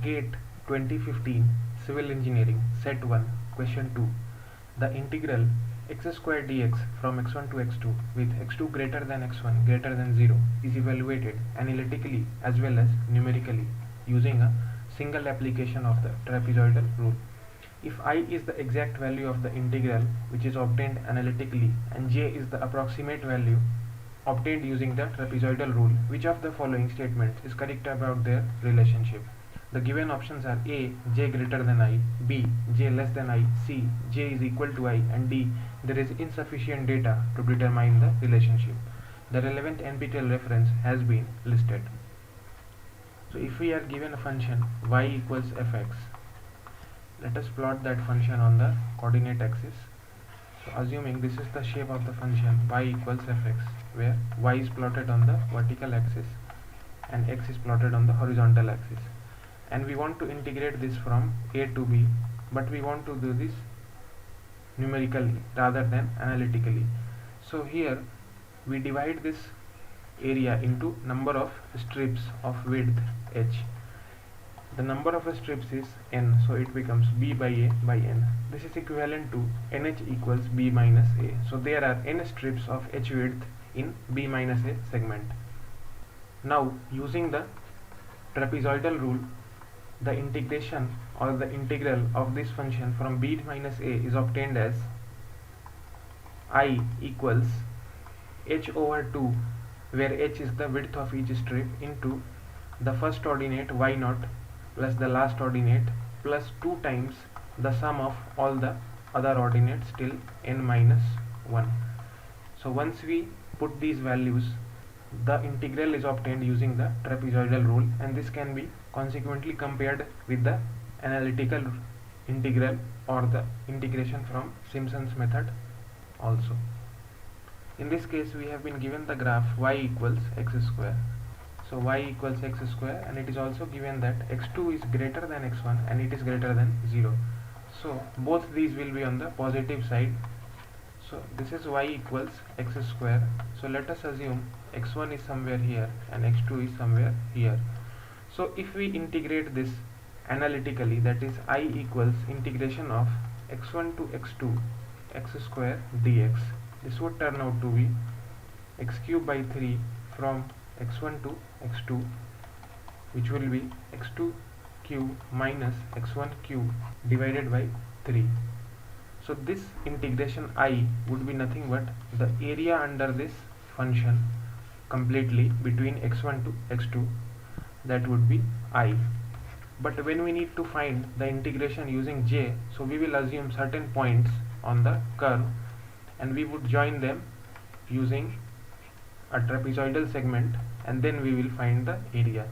GATE 2015 Civil Engineering Set 1 Question 2. The integral x square dx from x1 to x2 with x2 greater than x1 greater than 0 is evaluated analytically as well as numerically using a single application of the trapezoidal rule. If I is the exact value of the integral which is obtained analytically and j is the approximate value obtained using the trapezoidal rule, which of the following statements is correct about their relationship? The given options are A. J greater than I, B. J less than I, C. J is equal to I, and D. There is insufficient data to determine the relationship. The relevant NPTEL reference has been listed. So if we are given a function y equals fx, let us plot that function on the coordinate axis. So assuming this is the shape of the function y equals fx, where y is plotted on the vertical axis and x is plotted on the horizontal axis, and we want to integrate this from a to b, but we want to do this numerically rather than analytically. So here we divide this area into number of strips of width h. The number of strips is n, so it becomes b by a by n. This is equivalent to nh equals b minus a. So there are n strips of h width in b minus a segment. Now using the trapezoidal rule, the integration or the integral of this function from b minus a is obtained as I equals h over 2, where h is the width of each strip, into the first ordinate y naught plus the last ordinate plus 2 times the sum of all the other ordinates till n minus 1. So once we put these values, the integral is obtained using the trapezoidal rule, and this can be consequently compared with the analytical integral or the integration from Simpson's method also. In this case we have been given the graph y equals x square. So y equals x square, and it is also given that x2 is greater than x1 and it is greater than 0. So both these will be on the positive side. So this is y equals x square. So let us assume x1 is somewhere here and x2 is somewhere here. So if we integrate this analytically, that is I equals integration of x1 to x2 x square dx, this would turn out to be x cube by 3 from x1 to x2, which will be x2 cube minus x1 cube divided by 3. So this integration I would be nothing but the area under this function completely between x1 to x2, that would be I. But when we need to find the integration using j, so we will assume certain points on the curve and we would join them using a trapezoidal segment, and then we will find the area.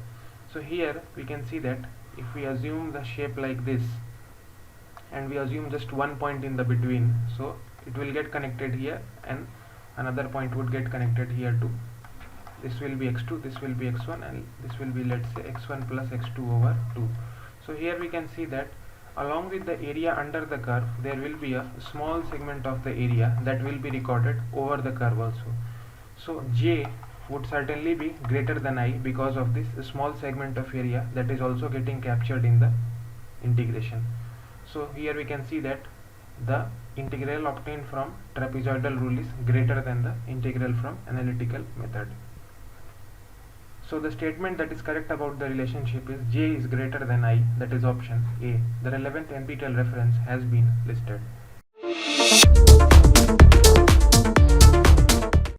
So here we can see that if we assume the shape like this and we assume just one point in the between, so it will get connected here and another point would get connected here too. This will be x2, this will be x1, and this will be, let's say, x1 plus x2 over 2. So here we can see that along with the area under the curve, there will be a small segment of the area that will be recorded over the curve also. So j would certainly be greater than I because of this small segment of area that is also getting captured in the integration. So here we can see that the integral obtained from trapezoidal rule is greater than the integral from analytical method. So the statement that is correct about the relationship is j is greater than I, that is option A. The relevant NPTEL reference has been listed.